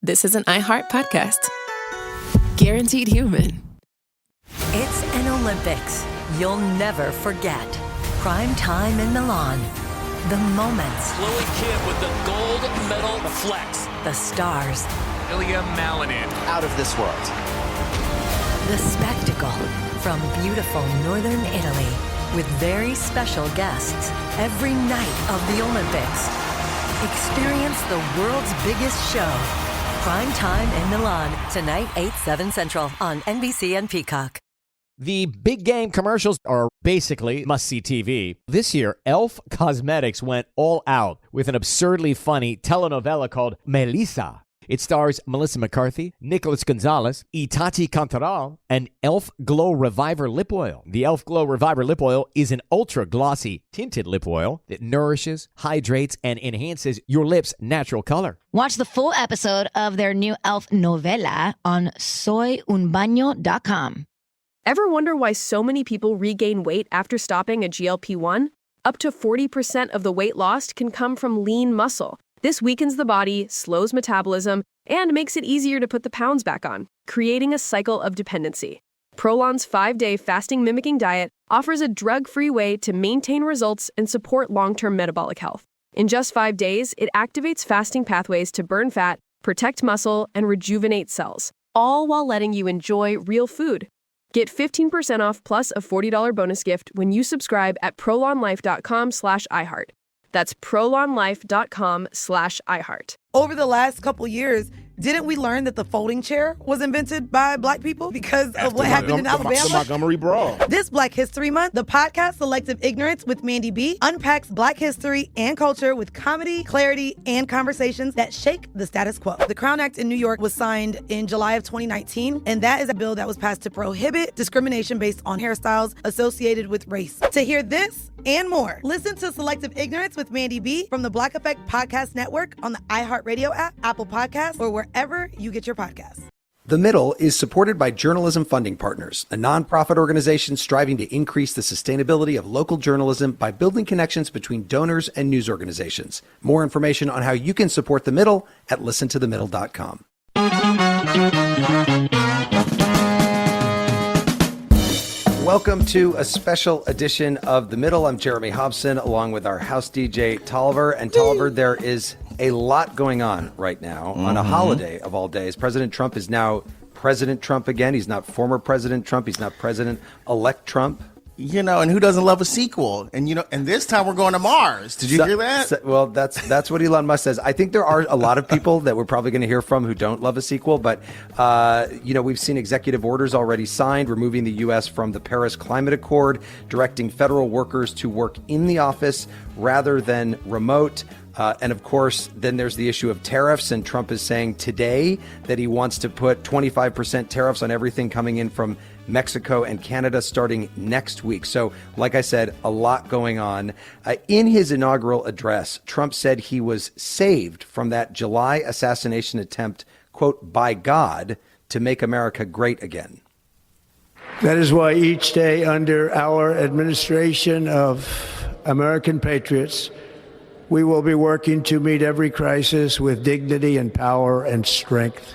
this is an iHeart podcast. Guaranteed human. It's an Olympics you'll never forget. Prime time in Milan. The moments. Chloe Kim with the gold medal flex. The stars. Ilya Malinin. Out of this world. The spectacle from beautiful northern Italy with very special guests every night of the Olympics. Experience the world's biggest show. Prime time in Milan. Tonight, 8/7 Central on NBC and Peacock. The big game commercials are basically must-see TV. This year, Elf Cosmetics went all out with an absurdly funny telenovela called Melissa. It stars Melissa McCarthy, Nicholas Gonzalez, Itati Cantoral, and Elf Glow Reviver Lip Oil. The Elf Glow Reviver Lip Oil is an ultra-glossy tinted lip oil that nourishes, hydrates, and enhances your lips' natural color. Watch the full episode of their new Elf novela on soyunbaño.com. Ever wonder why so many people regain weight after stopping a GLP-1? Up to 40% of the weight lost can come from lean muscle. This weakens the body, slows metabolism, and makes it easier to put the pounds back on, creating a cycle of dependency. Prolon's 5-day fasting-mimicking diet offers a drug-free way to maintain results and support long-term metabolic health. In just 5 days, it activates fasting pathways to burn fat, protect muscle, and rejuvenate cells, all while letting you enjoy real food. Get 15% off plus a $40 bonus gift when you subscribe at prolonlife.com/iHeart. That's prolonlife.com/iHeart. Over the last couple years, didn't we learn that the folding chair was invented by Black people because of what happened in Alabama? The Montgomery Brawl. This Black History Month, the podcast Selective Ignorance with Mandy B unpacks Black history and culture with comedy, clarity, and conversations that shake the status quo. The Crown Act in New York was signed in July of 2019, and that is a bill that was passed to prohibit discrimination based on hairstyles associated with race. To hear this and more, listen to Selective Ignorance with Mandy B from the Black Effect Podcast Network on the iHeartRadio app, Apple Podcasts, or wherever you get your podcasts. The Middle is supported by Journalism Funding Partners, a nonprofit organization striving to increase the sustainability of local journalism by building connections between donors and news organizations. More information on how you can support The Middle at listentothemiddle.com. Welcome to a special edition of The Middle. I'm Jeremy Hobson, along with our house DJ, Tolliver. And Tolliver, there is a lot going on right now on a holiday of all days. President Trump is now President Trump again. He's not former President Trump. He's not President-elect Trump. You know, and who doesn't love a sequel? And, you know, and this time we're going to Mars. Did you hear that? Well, that's what Elon Musk says. I think there are a lot of people that we're probably going to hear from who don't love a sequel. But, you know, we've seen executive orders already signed, removing the U.S. from the Paris Climate Accord, directing federal workers to work in the office rather than remote. And of course, then there's the issue of tariffs. And Trump is saying today that he wants to put 25% tariffs on everything coming in from Mexico and Canada starting next week. So, like I said, a lot going on. In his inaugural address, Trump said he was saved from that July assassination attempt, quote, by God, to make America great again. That is why each day under our administration of American patriots, we will be working to meet every crisis with dignity and power and strength.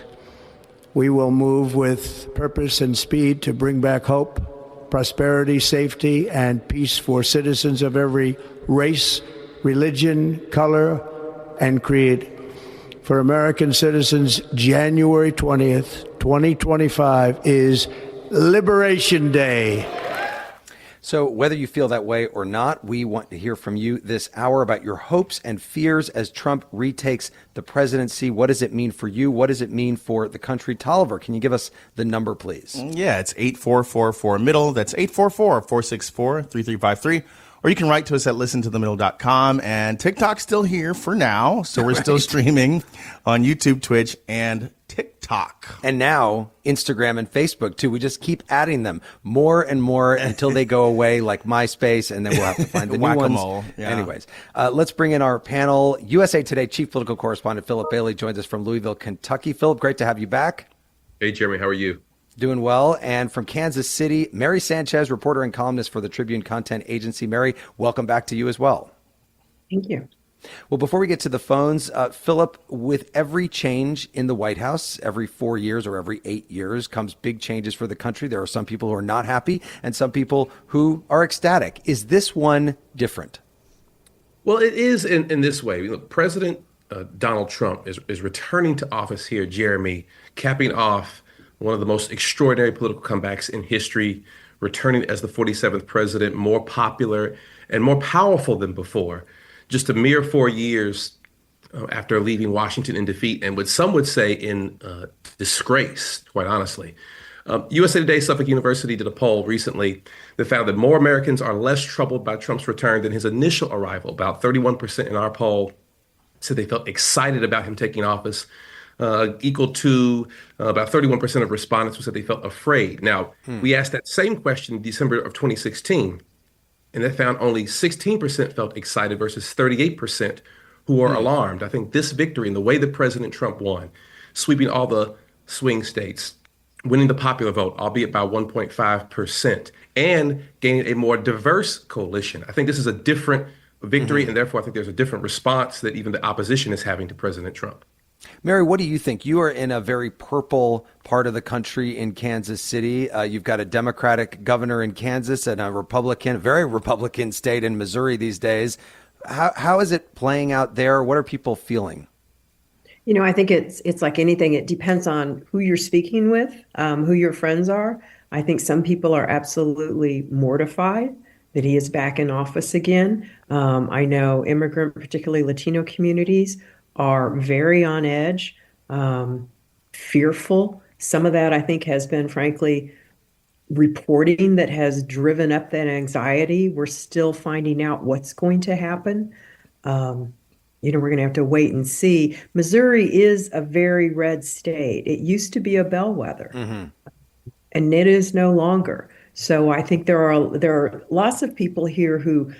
We will move with purpose and speed to bring back hope, prosperity, safety, and peace for citizens of every race, religion, color, and creed. For American citizens, January 20th, 2025 is Liberation Day. So whether you feel that way or not, we want to hear from you this hour about your hopes and fears as Trump retakes the presidency. What does it mean for you? What does it mean for the country? Tolliver, can you give us the number, please? Yeah, it's 8444-MIDDLE. That's 844-464-3353. Or you can write to us at listentothemiddle.com. And TikTok's still here for now, so we're still streaming on YouTube, Twitch, and TikTok. And now Instagram and Facebook, too. We just keep adding them more and more until they go away, like MySpace, and then we'll have to find the new ones. Yeah. Anyways, let's bring in our panel. USA Today chief political correspondent Phillip Bailey joins us from Louisville, Kentucky. Phillip, great to have you back. Hey, Jeremy, how are you? Doing well. And from Kansas City, Mary Sanchez, reporter and columnist for the Tribune content agency. Mary, welcome back to you as well. Thank you. Well, before we get to the phones, Phillip, with every change in the White House, every 4 years or every 8 years comes big changes for the country. There are some people who are not happy and some people who are ecstatic. Is this one different? Well, it is in this way. Look, President Donald Trump is returning to office here, Jeremy, capping off one of the most extraordinary political comebacks in history, returning as the 47th president, more popular and more powerful than before. Just a mere 4 years after leaving Washington in defeat, and what some would say in disgrace, quite honestly. USA Today Suffolk University did a poll recently that found that more Americans are less troubled by Trump's return than his initial arrival. About 31% in our poll said they felt excited about him taking office, equal to about 31% of respondents who said they felt afraid. Now, we asked that same question in December of 2016, and that found only 16% felt excited versus 38% who are alarmed. I think this victory and the way that President Trump won, sweeping all the swing states, winning the popular vote, albeit by 1.5%, and gaining a more diverse coalition. I think this is a different victory, and therefore I think there's a different response that even the opposition is having to President Trump. Mary, what do you think? You are in a very purple part of the country in Kansas City. You've got a Democratic governor in Kansas and a Republican, very Republican state in Missouri these days. How is it playing out there? What are people feeling? You know, I think it's like anything. It depends on who you're speaking with, who your friends are. I think some people are absolutely mortified that he is back in office again. I know immigrant, particularly Latino communities, are very on edge, fearful. Some of that, I think, has been, frankly, reporting that has driven up that anxiety. We're still finding out what's going to happen. We're going to have to wait and see. Missouri is a very red state. It used to be a bellwether, and it is no longer. So I think there are lots of people here who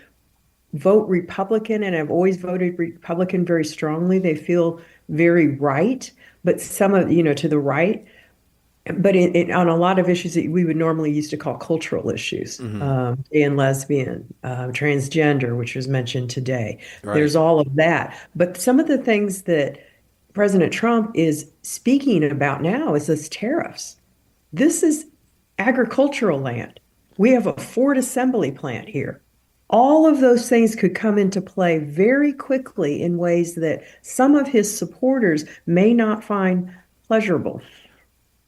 vote Republican and have always voted Republican very strongly. They feel very right, but some of, to the right. But on a lot of issues that we would normally used to call cultural issues, gay and lesbian, transgender, which was mentioned today. Right. There's all of that. But some of the things that President Trump is speaking about now is this tariffs. This is agricultural land. We have a Ford assembly plant here. All of those things could come into play very quickly in ways that some of his supporters may not find pleasurable.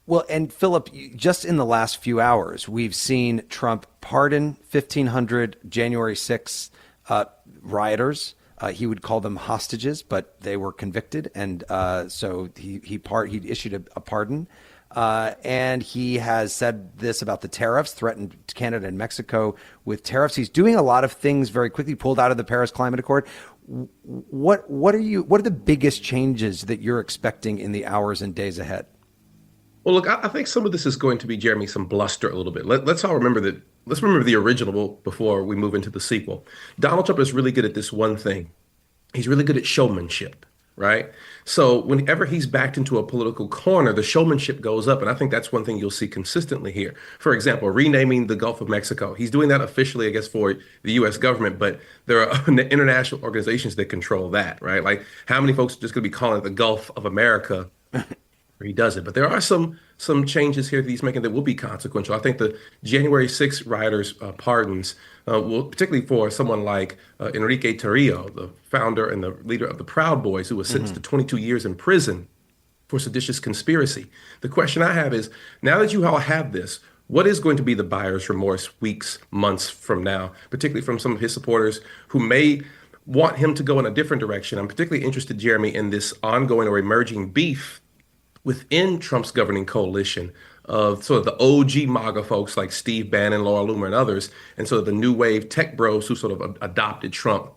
Well, and Phillip, just in the last few hours, we've seen Trump pardon 1,500 January 6th rioters. He would call them hostages, but they were convicted, and so he issued a pardon. And he has said this about the tariffs, threatened Canada and Mexico with tariffs. He's doing a lot of things very quickly, pulled out of the Paris Climate Accord. What are the biggest changes that you're expecting in the hours and days ahead? Well, look, I think some of this is going to be, Jeremy, some bluster a little bit. Let's all remember that. Let's remember the original before we move into the sequel. Donald Trump is really good at this one thing. He's really good at showmanship, right? So whenever he's backed into a political corner, the showmanship goes up. And I think that's one thing you'll see consistently here. For example, renaming the Gulf of Mexico. He's doing that officially, I guess, for the U.S. government, but there are international organizations that control that, right? Like, how many folks are just going to be calling it the Gulf of America? He does it. But there are some changes here that he's making that will be consequential. I think the January 6th rioters' pardons will, particularly for someone like Enrique Tarrio, the founder and the leader of the Proud Boys, who was sentenced to 22 years in prison for seditious conspiracy. The question I have is, now that you all have this, what is going to be the buyer's remorse weeks, months from now, particularly from some of his supporters who may want him to go in a different direction? I'm particularly interested, Jeremy, in this ongoing or emerging beef within Trump's governing coalition of sort of the OG MAGA folks like Steve Bannon, Laura Loomer, and others, and sort of the new wave tech bros who sort of adopted Trump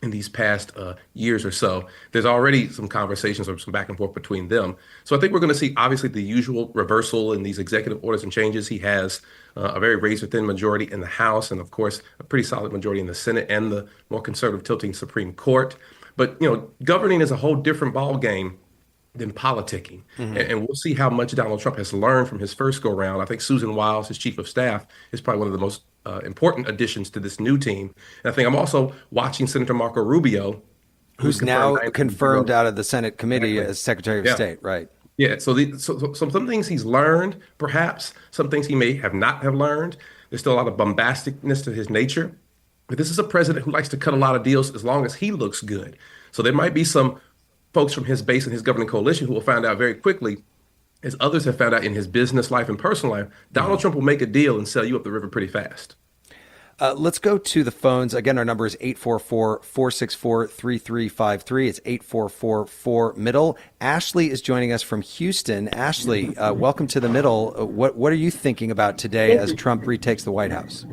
in these past years or so. There's already some conversations or some back and forth between them. So I think we're going to see, obviously, the usual reversal in these executive orders and changes. He has a very razor-thin majority in the House and, of course, a pretty solid majority in the Senate and the more conservative tilting Supreme Court. But, governing is a whole different ballgame than politicking. And we'll see how much Donald Trump has learned from his first go-round. I think Susan Wiles, his chief of staff, is probably one of the most important additions to this new team. And I think I'm also watching Senator Marco Rubio who's now confirmed out of the Senate committee as Secretary of State, right? Yeah, so some things he's learned, perhaps some things he may not have learned. There's still a lot of bombasticness to his nature. But this is a president who likes to cut a lot of deals as long as he looks good. So there might be some folks from his base and his governing coalition who will find out very quickly, as others have found out in his business life and personal life, Donald Trump will make a deal and sell you up the river pretty fast. Let's go to the phones. Again, our number is 844-464-3353. It's 844-4-MIDDLE. Ashley is joining us from Houston. Ashley, welcome to the Middle. What are you thinking about today as Trump retakes the White House?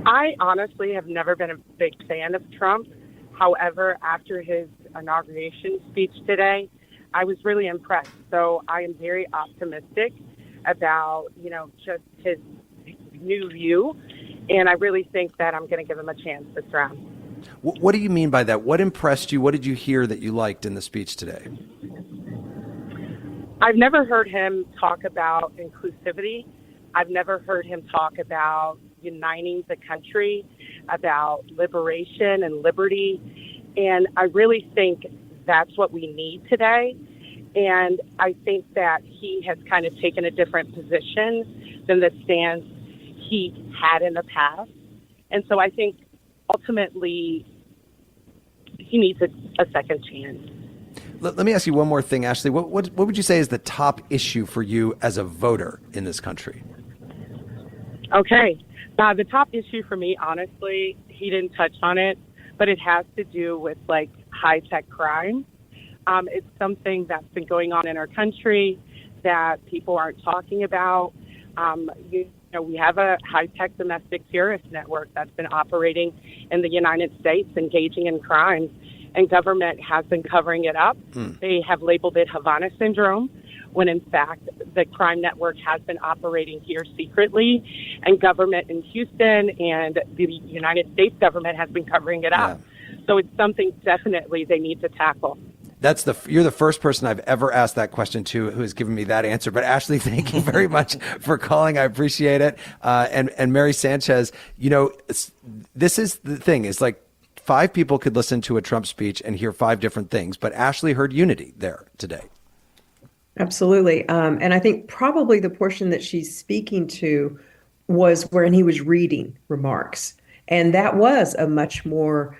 I honestly have never been a big fan of Trump. However, after his inauguration speech today, I was really impressed. So I am very optimistic about, just his new view, and I really think that I'm going to give him a chance this round. What do you mean by that? What impressed you? What did you hear that you liked in the speech today? I've never heard him talk about inclusivity. I've never heard him talk about uniting the country, about liberation and liberty, and I really think that's what we need today. And I think that he has kind of taken a different position than the stance he had in the past. And so I think ultimately he needs a second chance. Let me ask you one more thing, Ashley. What would you say is the top issue for you as a voter in this country? Okay. The top issue for me, honestly, he didn't touch on it, but it has to do with high-tech crime. It's something that's been going on in our country that people aren't talking about. We have a high-tech domestic terrorist network that's been operating in the United States, engaging in crimes, and government has been covering it up. They have labeled it Havana Syndrome, when in fact the crime network has been operating here secretly, and government in Houston and the United States government has been covering it up. So it's something definitely they need to tackle. You're the first person I've ever asked that question to who has given me that answer. But Ashley, thank you very much for calling. I appreciate it. And Mary Sanchez, this is the thing. It's like 5 people could listen to a Trump speech and hear 5 different things. But Ashley heard unity there today. Absolutely. And I think probably the portion that she's speaking to was when he was reading remarks. And that was a much more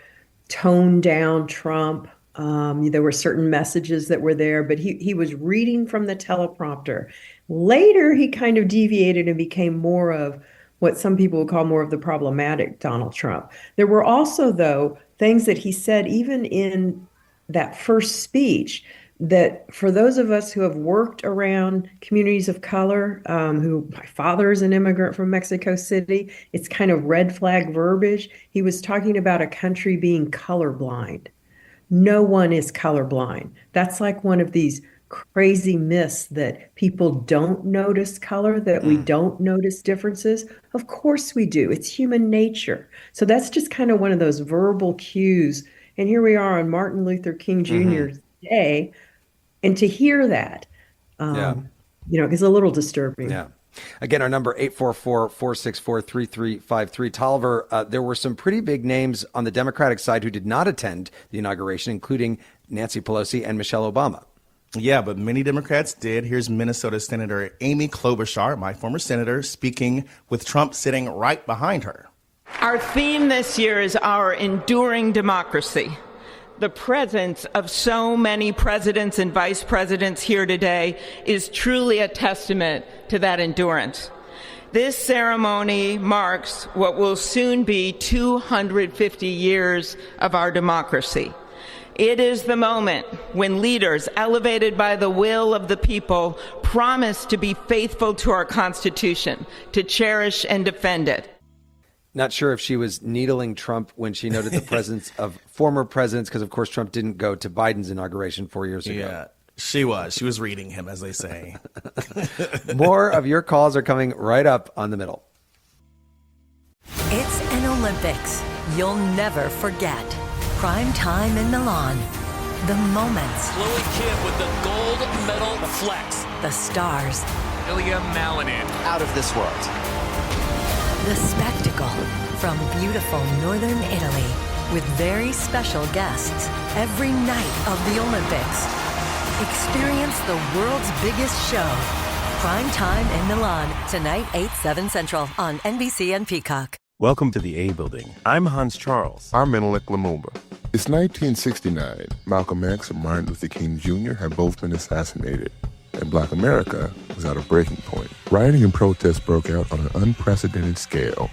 toned down Trump. There were certain messages that were there, but he was reading from the teleprompter. Later, he kind of deviated and became more of what some people would call more of the problematic Donald Trump. There were also, though, things that he said even in that first speech that for those of us who have worked around communities of color, my father is an immigrant from Mexico City, it's kind of red flag verbiage. He was talking about a country being colorblind. No one is colorblind. That's like one of these crazy myths that people don't notice color, that we don't notice differences. Of course we do. It's human nature. So that's just kind of one of those verbal cues. And here we are on Martin Luther King Jr.'s day. And to hear that, is a little disturbing. Yeah. Again, our number 844-464-3353. Tolliver, there were some pretty big names on the Democratic side who did not attend the inauguration, including Nancy Pelosi and Michelle Obama. Yeah, but many Democrats did. Here's Minnesota Senator Amy Klobuchar, my former senator, speaking with Trump sitting right behind her. Our theme this year is our enduring democracy. The presence of so many presidents and vice presidents here today is truly a testament to that endurance. This ceremony marks what will soon be 250 years of our democracy. It is the moment when leaders, elevated by the will of the people, promise to be faithful to our Constitution, to cherish and defend it. Not sure if she was needling Trump when she noted the presence of former presidents, because, of course, Trump didn't go to Biden's inauguration 4 years ago. Yeah, she was. She was reading him, as they say. More of your calls are coming right up on The Middle. It's an Olympics you'll never forget. Prime time in Milan. The moments. Chloe Kim with the gold medal flex. The stars. Ilya Malinin. Out of this world. The spectacle from beautiful northern Italy. with very special guests every night of the Olympics. Experience the world's biggest show. Prime time in Milan, tonight 8/7 Central on NBC and Peacock. Welcome to the A Building. I'm Hans Charles. I'm Menelik Lumumba. It's 1969. Malcolm X and Martin Luther King Jr. had both been assassinated, and Black America was at a breaking point. Rioting and protests broke out on an unprecedented scale.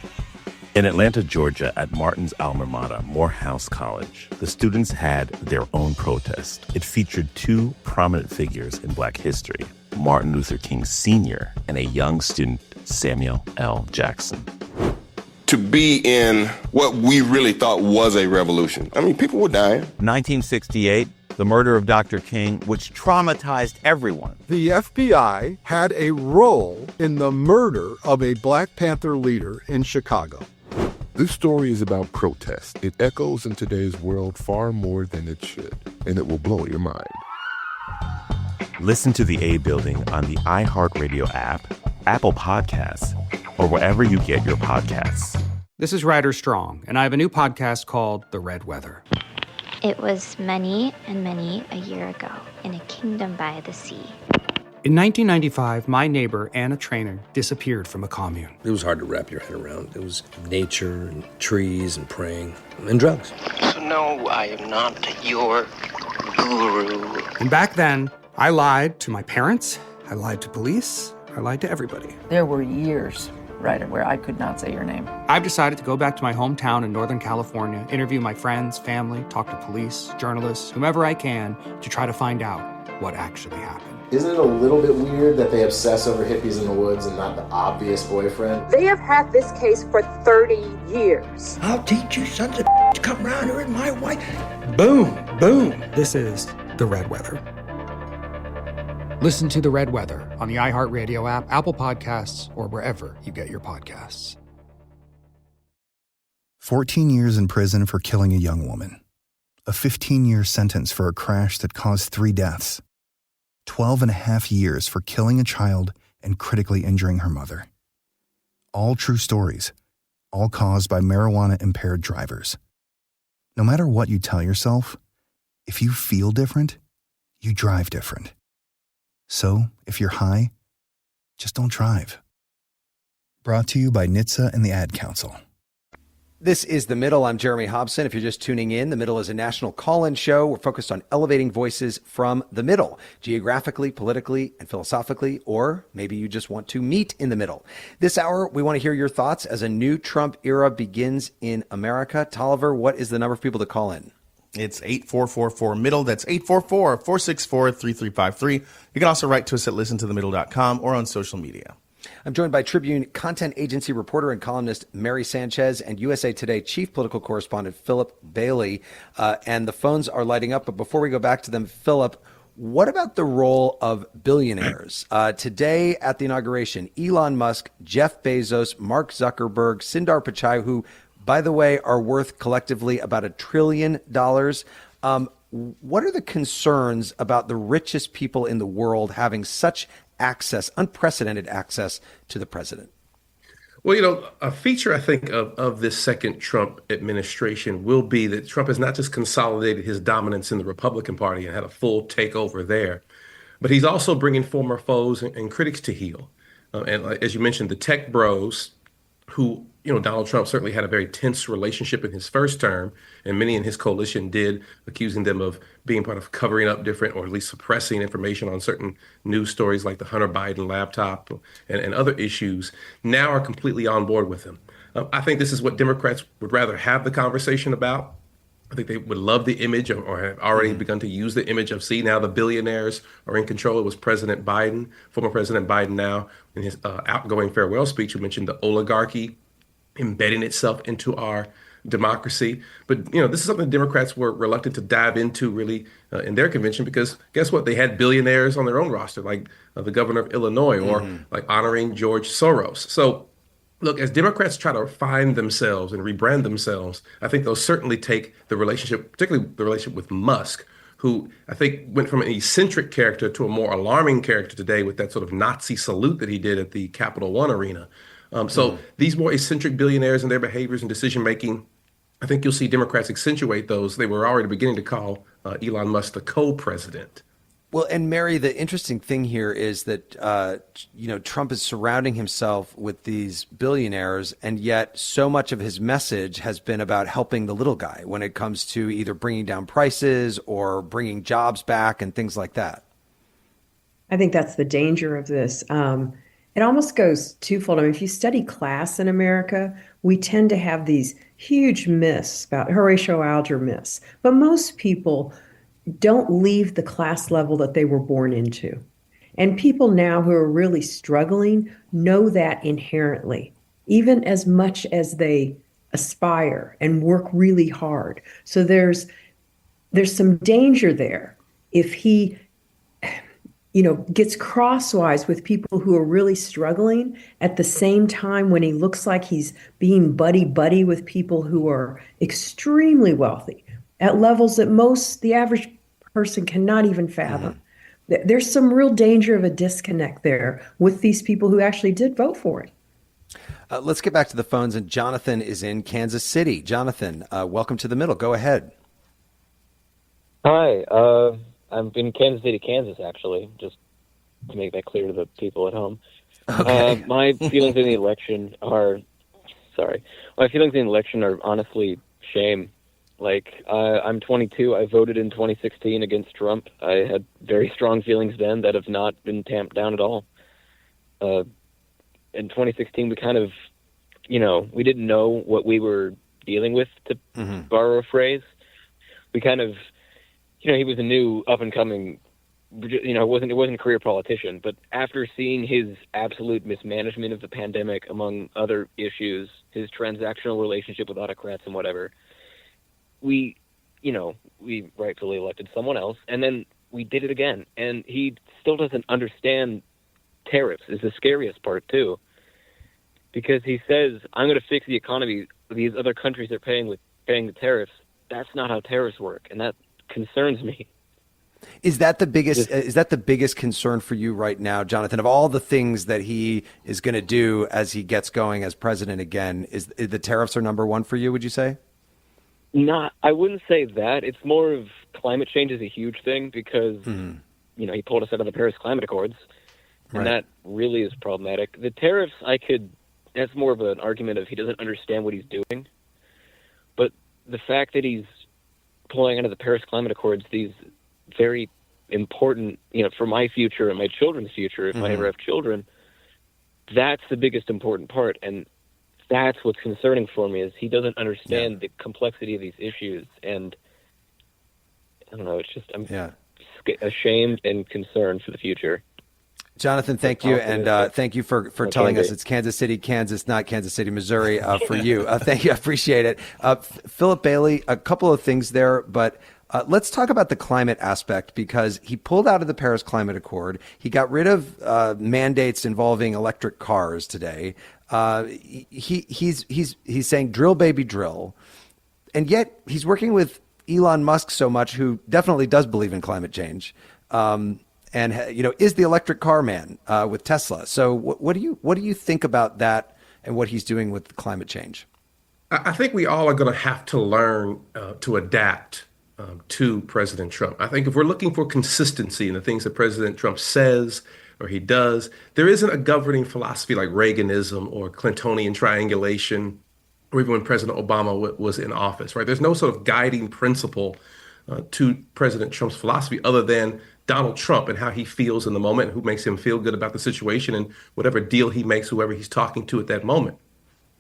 In Atlanta, Georgia, at Martin's alma mater, Morehouse College, the students had their own protest. It featured two prominent figures in Black history, Martin Luther King Sr. and a young student, Samuel L. Jackson. To be in what we really thought was a revolution. I mean, people were dying. 1968, the murder of Dr. King, which traumatized everyone. The FBI had a role in the murder of a Black Panther leader in Chicago. This story is about protest. It echoes in today's world far more than it should, and it will blow your mind. Listen to the A Building on the iHeartRadio app, Apple Podcasts, or wherever you get your podcasts. This is Ryder Strong, and I have a new podcast called The Red Weather. It was many and many a year ago in a kingdom by the sea. In 1995, my neighbor, Anna Trainer, disappeared from a commune. It was hard to wrap your head around. It was nature and trees and praying and drugs. So no, I am not your guru. And back then, I lied to my parents, I lied to police, I lied to everybody. There were years, Ryder, where I could not say your name. I've decided to go back to my hometown in Northern California, interview my friends, family, talk to police, journalists, whomever I can, to try to find out what actually happened. Isn't it a little bit weird that they obsess over hippies in the woods and not the obvious boyfriend? They have had this case for 30 years. I'll teach you sons of to come around here and my wife. Boom, boom. This is The Red Weather. Listen to The Red Weather on the iHeartRadio app, Apple Podcasts, or wherever you get your podcasts. 14 years in prison for killing a young woman. A 15-year sentence for a crash that caused 3 deaths. 12 and a half years for killing a child and critically injuring her mother. All true stories, all caused by marijuana-impaired drivers. No matter what you tell yourself, if you feel different, you drive different. So, if you're high, just don't drive. Brought to you by NHTSA and the Ad Council. This is The Middle. I'm Jeremy Hobson. If you're just tuning in, The Middle is a national call-in show. We're focused on elevating voices from the middle, geographically, politically, and philosophically, or maybe you just want to meet in the middle. This hour, we want to hear your thoughts as a new Trump era begins in America. Tolliver, what is the number of people to call in? It's 8444-MIDDLE. That's 844-464-3353. You can also write to us at listentothemiddle.com or on social media. I'm joined by Tribune content agency reporter and columnist Mary Sanchez and USA Today chief political correspondent Phillip Bailey. And the phones are lighting up. But before we go back to them, Phillip, what about the role of billionaires? Today at the inauguration, Elon Musk, Jeff Bezos, Mark Zuckerberg, Sundar Pichai, who, by the way, are worth collectively about $1 trillion. What are the concerns about the richest people in the world having such access, unprecedented access to the president? Well, you know, a feature, I think, of this second Trump administration will be that Trump has not just consolidated his dominance in the Republican Party and had a full takeover there, but he's also bringing former foes and critics to heel. And as you mentioned, the tech bros who, you know, Donald Trump certainly had a very tense relationship in his first term, and many in his coalition did, accusing them of being part of covering up different or at least suppressing information on certain news stories like the Hunter Biden laptop and other issues, now are completely on board with him. I think this is what Democrats would rather have the conversation about. I think they would love the image or have already begun to use the image of, see, now the billionaires are in control. It was President Biden, former President Biden now, in his outgoing farewell speech, who mentioned the oligarchy embedding itself into our democracy. But, you know, this is something the Democrats were reluctant to dive into really in their convention because guess what? They had billionaires on their own roster, like the governor of Illinois or like honoring George Soros. So look, as Democrats try to find themselves and rebrand themselves, I think they'll certainly take the relationship, particularly the relationship with Musk, who I think went from an eccentric character to a more alarming character today with that sort of Nazi salute that he did at the Capital One arena. So these more eccentric billionaires and their behaviors and decision-making I think you'll see Democrats accentuate those. They were already beginning to call Elon Musk the co-president. Well, and Mary, the interesting thing here is that, Trump is surrounding himself with these billionaires, and yet so much of his message has been about helping the little guy when it comes to either bringing down prices or bringing jobs back and things like that. I think that's the danger of this. It almost goes twofold. I mean, if you study class in America, we tend to have these huge myths about Horatio Alger myths, but most people don't leave the class level that they were born into. And people now who are really struggling know that inherently, even as much as they aspire and work really hard. So there's some danger there if he gets crosswise with people who are really struggling at the same time when he looks like he's being buddy-buddy with people who are extremely wealthy at levels that the average person cannot even fathom. There's some real danger of a disconnect there with these people who actually did vote for it. Let's get back to the phones, and Jonathan is in Kansas City. Jonathan, welcome to The Middle. Go ahead. Hi. I'm in Kansas City, Kansas, actually, just to make that clear to the people at home. Okay. My feelings in the election are honestly shame. Like, I'm 22. I voted in 2016 against Trump. I had very strong feelings then that have not been tamped down at all. In 2016, we kind of, we didn't know what we were dealing with, to borrow a phrase. We kind of, he was a new up-and-coming, it wasn't a career politician, but after seeing his absolute mismanagement of the pandemic, among other issues, his transactional relationship with autocrats and whatever, we rightfully elected someone else, and then we did it again. And he still doesn't understand tariffs is the scariest part, too, because he says, I'm going to fix the economy. These other countries are paying the tariffs. That's not how tariffs work, and that concerns me. Is that the biggest concern for you right now, Jonathan? Of all the things that he is going to do as he gets going as president again, is the tariffs are number one for you, would you say? I wouldn't say that. It's more of climate change is a huge thing because, he pulled us out of the Paris Climate Accords, and that really is problematic. The tariffs, that's more of an argument of he doesn't understand what he's doing. But the fact that he's pulling out of the Paris Climate Accords, these very important, for my future and my children's future, if I ever have children, that's the biggest important part. And that's what's concerning for me is he doesn't understand the complexity of these issues. And I don't know, it's just, I'm ashamed and concerned for the future. Jonathan, thank you. And thank you for telling us it's Kansas City, Kansas, not Kansas City, Missouri, for you. Thank you. I appreciate it. Phillip Bailey, a couple of things there, but let's talk about the climate aspect, because he pulled out of the Paris Climate Accord. He got rid of mandates involving electric cars today. He's saying drill, baby, drill. And yet he's working with Elon Musk so much, who definitely does believe in climate change. And is the electric car man with Tesla. So what do you think about that and what he's doing with climate change? I think we all are going to have to learn to adapt to President Trump. I think if we're looking for consistency in the things that President Trump says or he does, there isn't a governing philosophy like Reaganism or Clintonian triangulation, or even when President Obama was in office, right? There's no sort of guiding principle to President Trump's philosophy other than Donald Trump and how he feels in the moment, and who makes him feel good about the situation, and whatever deal he makes, whoever he's talking to at that moment.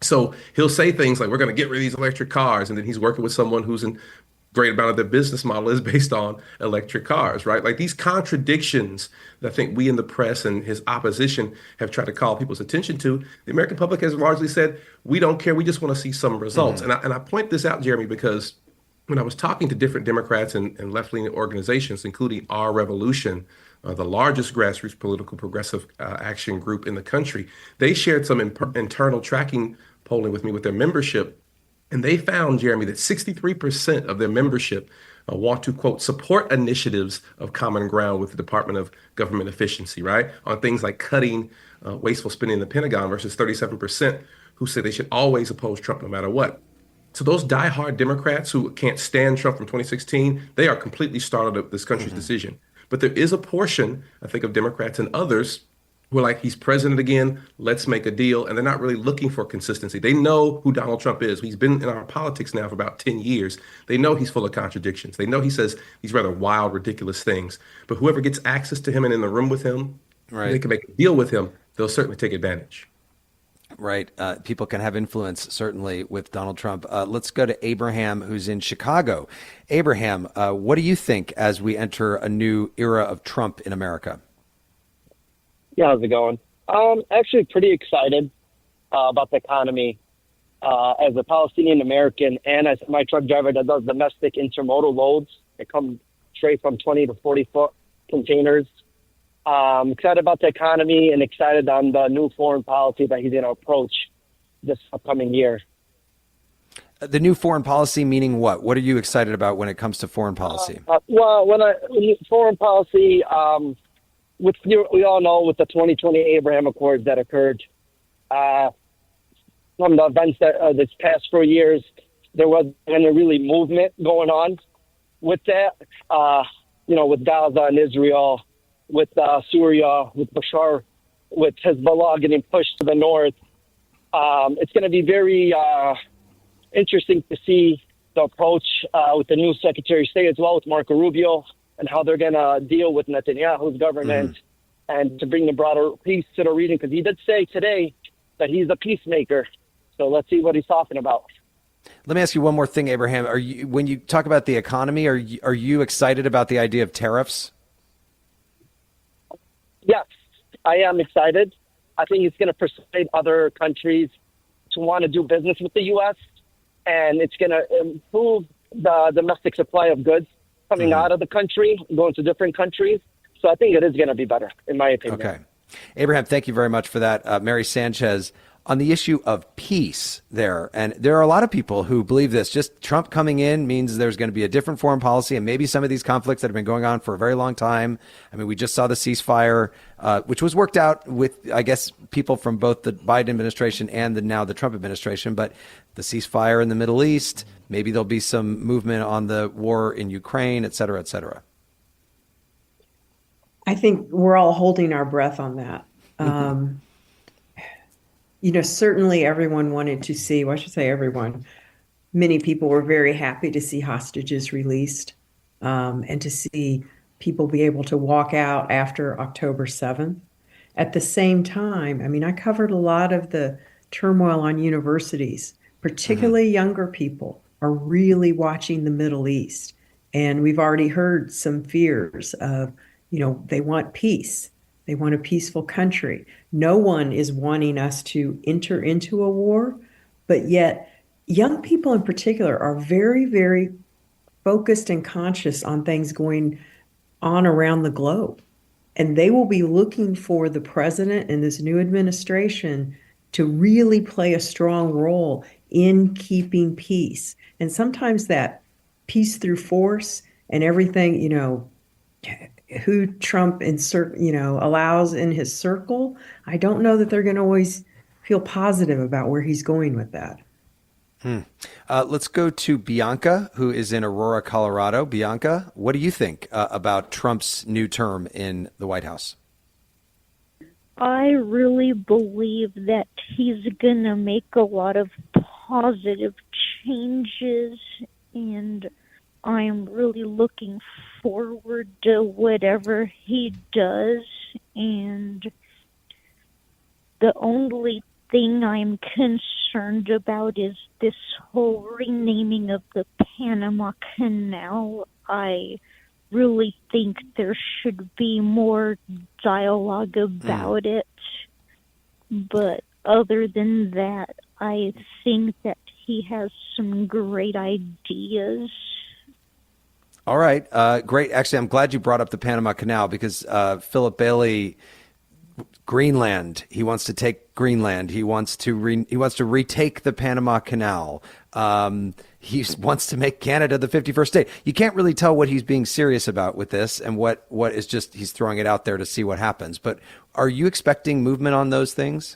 So he'll say things like, we're going to get rid of these electric cars. And then he's working with someone who's in great amount of their business model is based on electric cars, right? Like these contradictions that I think we in the press and his opposition have tried to call people's attention to, the American public has largely said, we don't care. We just want to see some results. And I point this out, Jeremy, because when I was talking to different Democrats and left-leaning organizations, including Our Revolution, the largest grassroots political progressive action group in the country, they shared some internal tracking polling with me with their membership. And they found, Jeremy, that 63% of their membership want to, quote, support initiatives of common ground with the Department of Government Efficiency, right? On things like cutting wasteful spending in the Pentagon versus 37% who say they should always oppose Trump no matter what. So those diehard Democrats who can't stand Trump from 2016, they are completely startled at this country's decision. But there is a portion, I think, of Democrats and others who are like, he's president again, let's make a deal. And they're not really looking for consistency. They know who Donald Trump is. He's been in our politics now for about 10 years. They know he's full of contradictions. They know he says these rather wild, ridiculous things. But whoever gets access to him and in the room with him, they can make a deal with him, they'll certainly take advantage. Right. People can have influence, certainly, with Donald Trump. Let's go to Abraham, who's in Chicago. Abraham, what do you think as we enter a new era of Trump in America? Yeah, how's it going? Actually pretty excited about the economy. As a Palestinian American and as my truck driver that does domestic intermodal loads, that come straight from 20 to 40-foot containers. Excited about the economy and excited on the new foreign policy that he's going to approach this upcoming year. The new foreign policy meaning what? What are you excited about when it comes to foreign policy? Foreign policy, we all know with the 2020 Abraham Accords that occurred, from the events that this past 4 years, there wasn't any really movement going on with that. With Gaza and Israel, with Syria, with Bashar, with Hezbollah getting pushed to the north. It's going to be very interesting to see the approach with the new Secretary of State as well, with Marco Rubio, and how they're going to deal with Netanyahu's government and to bring the broader peace to the region. Because he did say today that he's a peacemaker. So let's see what he's talking about. Let me ask you one more thing, Abraham. When you talk about the economy, are you excited about the idea of tariffs? Yes, I am excited. I think it's going to persuade other countries to want to do business with the U.S., and it's going to improve the domestic supply of goods coming out of the country, going to different countries. So I think it is going to be better, in my opinion. Okay. Abraham, thank you very much for that. Mary Sanchez, on the issue of peace there, and there are a lot of people who believe this, just Trump coming in means there's going to be a different foreign policy, and maybe some of these conflicts that have been going on for a very long time. I mean, we just saw the ceasefire, which was worked out with, I guess, people from both the Biden administration and now the Trump administration, but the ceasefire in the Middle East, maybe there'll be some movement on the war in Ukraine, et cetera, et cetera. I think we're all holding our breath on that. Certainly everyone wanted to see, well, I should say everyone, many people were very happy to see hostages released and to see people be able to walk out after October 7th. At the same time, I mean, I covered a lot of the turmoil on universities, particularly younger people are really watching the Middle East. And we've already heard some fears of, they want peace. They want a peaceful country. No one is wanting us to enter into a war, but yet young people in particular are very, very focused and conscious on things going on around the globe. And they will be looking for the president and this new administration to really play a strong role in keeping peace. And sometimes that peace through force and everything, who Trump allows in his circle, I don't know that they're going to always feel positive about where he's going with that. Let's go to Bianca, who is in Aurora, Colorado. Bianca, what do you think about Trump's new term in the White House? I really believe that he's going to make a lot of positive changes, and I'm really looking forward to whatever he does. And the only thing I'm concerned about is this whole renaming of the Panama Canal. I really think there should be more dialogue about it. But other than that, I think that he has some great ideas. All right. Great. Actually, I'm glad you brought up the Panama Canal because Phillip Bailey, Greenland, he wants to take Greenland. He wants to retake the Panama Canal. He wants to make Canada the 51st state. You can't really tell what he's being serious about with this and what is just he's throwing it out there to see what happens. But are you expecting movement on those things?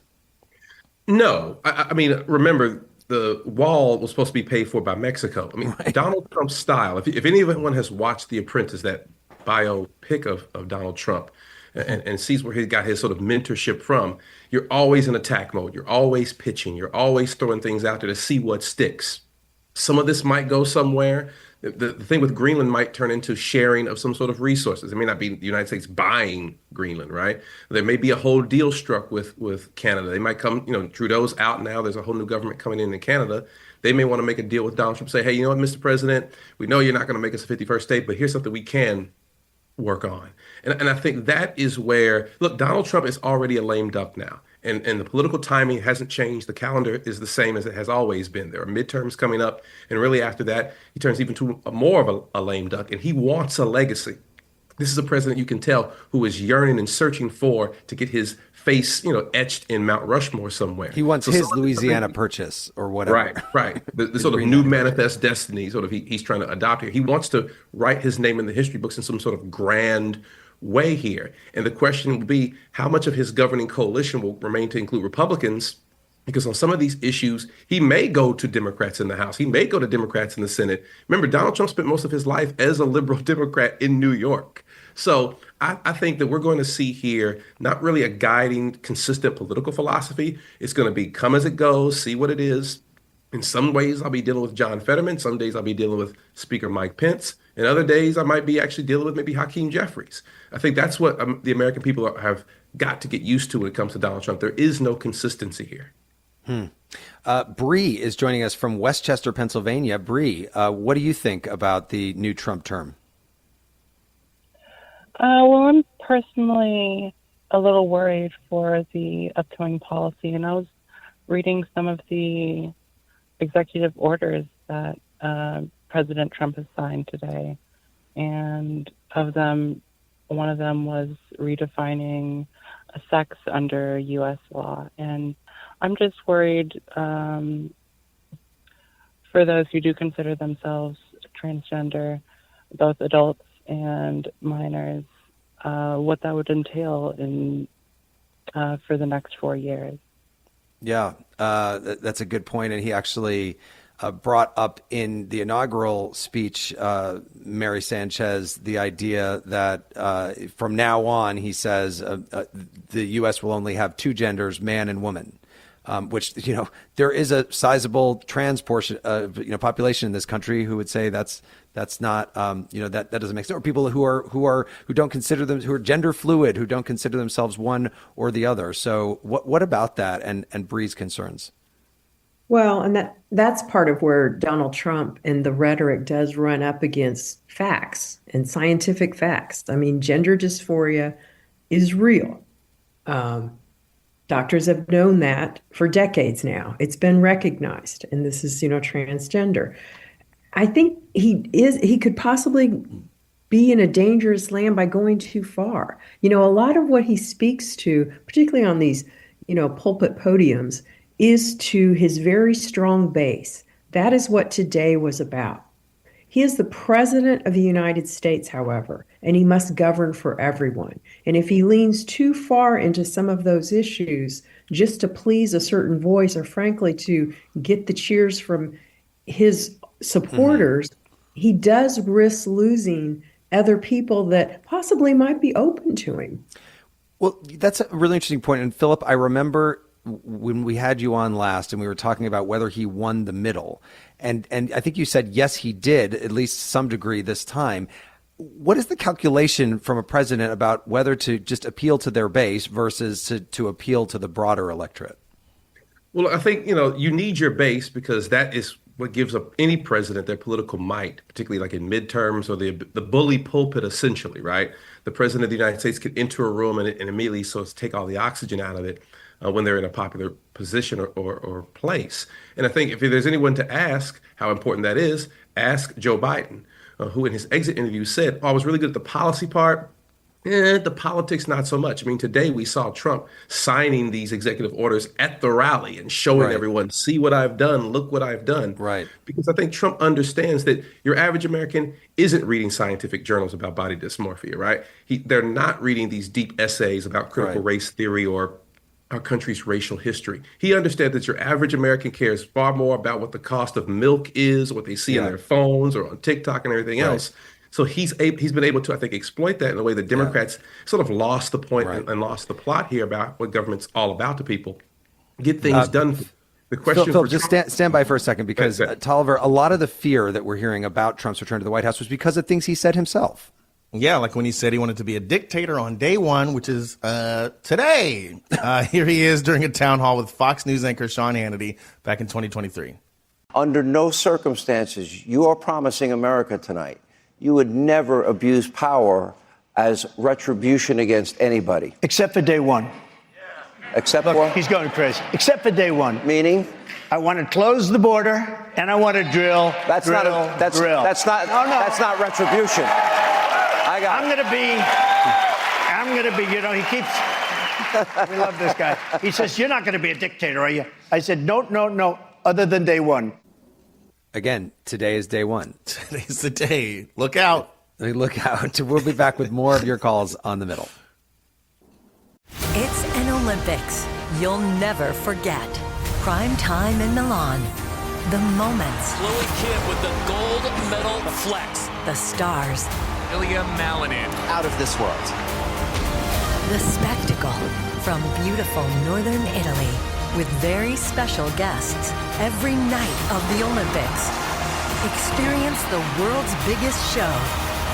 No. I mean, remember, the wall was supposed to be paid for by Mexico. I mean, Donald Trump's style, if anyone has watched The Apprentice, that biopic of Donald Trump, and sees where he got his sort of mentorship from, you're always in attack mode. You're always pitching. You're always throwing things out there to see what sticks. Some of this might go somewhere. The thing with Greenland might turn into sharing of some sort of resources. It may not be the United States buying Greenland, right? There may be a whole deal struck with Canada. They might come, Trudeau's out now. There's a whole new government coming in Canada. They may want to make a deal with Donald Trump, say, hey, you know what, Mr. President, we know you're not going to make us a 51st state, but here's something we can work on. And I think that is where, look, Donald Trump is already a lame duck now. And the political timing hasn't changed. The calendar is the same as it has always been. There are midterms coming up. And really after that, he turns even to more of a lame duck. And he wants a legacy. This is a president you can tell who is yearning and searching for to get his face, etched in Mount Rushmore somewhere. He wants his Louisiana Purchase or whatever. Right. The sort of new manifest destiny sort of he's trying to adopt here. He wants to write his name in the history books in some sort of grand way here. And the question will be how much of his governing coalition will remain to include Republicans, because on some of these issues, he may go to Democrats in the House. He may go to Democrats in the Senate. Remember, Donald Trump spent most of his life as a liberal Democrat in New York. So I think that we're going to see here not really a guiding, consistent political philosophy. It's going to be come as it goes, see what it is. In some ways, I'll be dealing with John Fetterman. Some days I'll be dealing with Speaker Mike Pence. And other days I might be actually dealing with maybe Hakeem Jeffries. I think that's what the American people have got to get used to when it comes to Donald Trump. There is no consistency here. Bree is joining us from Westchester, Pennsylvania. Bree, what do you think about the new Trump term? Well, I'm personally a little worried for the upcoming policy, and I was reading some of the executive orders that President Trump has signed today, and one of them was redefining a sex under U.S. law, and I'm just worried for those who do consider themselves transgender, both adults and minors, what that would entail for the next 4 years. Yeah, that's a good point. And he actually brought up in the inaugural speech, Mary Sanchez, the idea that from now on, he says, the U.S. will only have two genders, man and woman. Which, there is a sizable trans portion of, population in this country who would say that's not, that doesn't make sense. Or people who don't consider them, who are gender fluid, who don't consider themselves one or the other. So what about that and Bree's concerns? Well, and that's part of where Donald Trump and the rhetoric does run up against facts and scientific facts. I mean, gender dysphoria is real. Doctors have known that for decades now. It's been recognized, and this is, transgender. I think he could possibly be in a dangerous land by going too far. A lot of what he speaks to, particularly on these, pulpit podiums, is to his very strong base. That is what today was about. He is the president of the United States, however, and he must govern for everyone. And if he leans too far into some of those issues just to please a certain voice or frankly to get the cheers from his supporters, he does risk losing other people that possibly might be open to him. Well, that's a really interesting point. And Phillip, I remember when we had you on last and we were talking about whether he won the middle. And I think you said, yes, he did, at least some degree this time. What is the calculation from a president about whether to just appeal to their base versus to appeal to the broader electorate? Well, I think, you need your base because that is what gives up any president their political might, particularly like in midterms or the bully pulpit, essentially, right? The president of the United States could enter a room and immediately take all the oxygen out of it when they're in a popular position or place. And I think if there's anyone to ask how important that is, ask Joe Biden, who in his exit interview said, I was really good at the policy part. The politics, not so much. I mean, today we saw Trump signing these executive orders at the rally and showing everyone, see what I've done, look what I've done. Right. Because I think Trump understands that your average American isn't reading scientific journals about body dysmorphia, right? They're not reading these deep essays about critical race theory or our country's racial history. He understands that your average American cares far more about what the cost of milk is, what they see in their phones or on TikTok and everything else. So he's been able to, I think, exploit that in a way that Democrats sort of lost the point and lost the plot here about what government's all about to people. Get things done. The question Phil, just stand by for a second, because Tolliver, a lot of the fear that we're hearing about Trump's return to the White House was because of things he said himself. Yeah, like when he said he wanted to be a dictator on day one, which is today. Here he is during a town hall with Fox News anchor Sean Hannity back in 2023. Under no circumstances, you are promising America tonight you would never abuse power as retribution against anybody. Except for day one. Except Look, what? He's going crazy. Except for day one. Meaning? I want to close the border and I want to drill. That's not retribution. I'm gonna be, you know, he keeps, we love this guy. He says, you're not gonna be a dictator, are you? I said, no, other than day one. Again, today is day one. Today's the day. Look out. Look out. We'll be back with more of your calls on The Middle. It's an Olympics you'll never forget. Prime time in Milan. The moments. Chloe Kim with the gold medal flex. The stars. Ilya Malinin. Out of this world. The spectacle from beautiful northern Italy with very special guests every night of the Olympics. Experience the world's biggest show.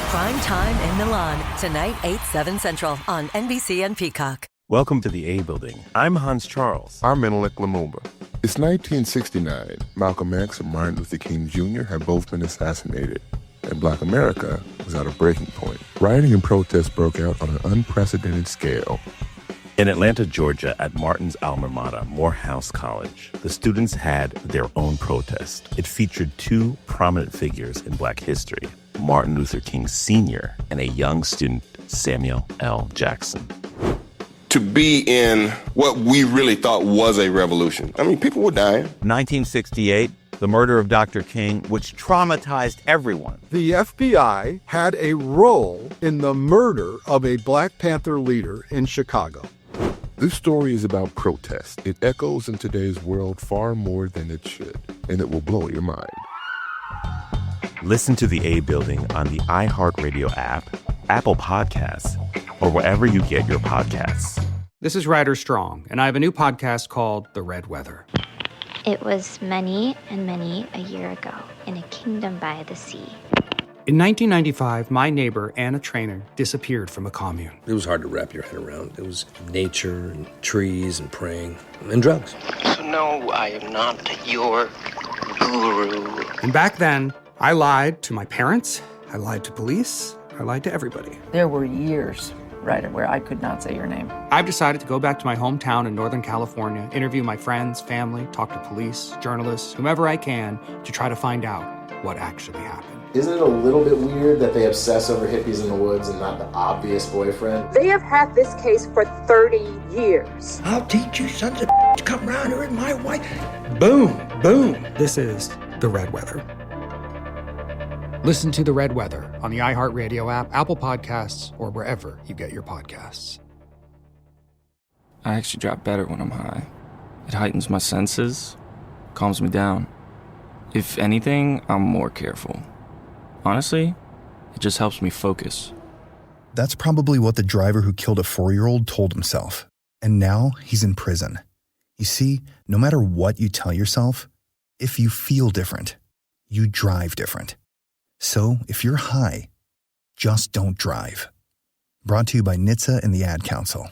Prime time in Milan. Tonight, 8/7 Central on NBC and Peacock. Welcome to the A Building. I'm Hans Charles. I'm Menelik Lumumba. It's 1969. Malcolm X and Martin Luther King Jr. had both been assassinated, and Black America was at a breaking point. Rioting and protests broke out on an unprecedented scale. In Atlanta, Georgia, at Martin's alma mater, Morehouse College, the students had their own protest. It featured two prominent figures in Black history, Martin Luther King Sr. and a young student, Samuel L. Jackson. To be in what we really thought was a revolution. I mean, people were dying. 1968, the murder of Dr. King, which traumatized everyone. The FBI had a role in the murder of a Black Panther leader in Chicago. This story is about protest. It echoes in today's world far more than it should, and it will blow your mind. Listen to the A Building on the iHeartRadio app, Apple Podcasts, or wherever you get your podcasts. This is Ryder Strong, and I have a new podcast called The Red Weather. It was many and many a year ago in a kingdom by the sea. In 1995, my neighbor, Anna Trainer, disappeared from a commune. It was hard to wrap your head around. It was nature and trees and praying and drugs. So no, I am not your guru. And back then, I lied to my parents, I lied to police, I lied to everybody. There were years, Ryder, where I could not say your name. I've decided to go back to my hometown in Northern California, interview my friends, family, talk to police, journalists, whomever I can, to try to find out what actually happened. Isn't it a little bit weird that they obsess over hippies in the woods and not the obvious boyfriend? They have had this case for 30 years. I'll teach you sons of to come around here with my wife. Boom, boom. This is The Red Weather. Listen to The Red Weather on the iHeartRadio app, Apple Podcasts, or wherever you get your podcasts. I actually drop better when I'm high. It heightens my senses, calms me down. If anything, I'm more careful. Honestly, it just helps me focus. That's probably what the driver who killed a 4-year-old told himself. And now he's in prison. You see, no matter what you tell yourself, if you feel different, you drive different. So if you're high, just don't drive. Brought to you by NHTSA and the Ad Council.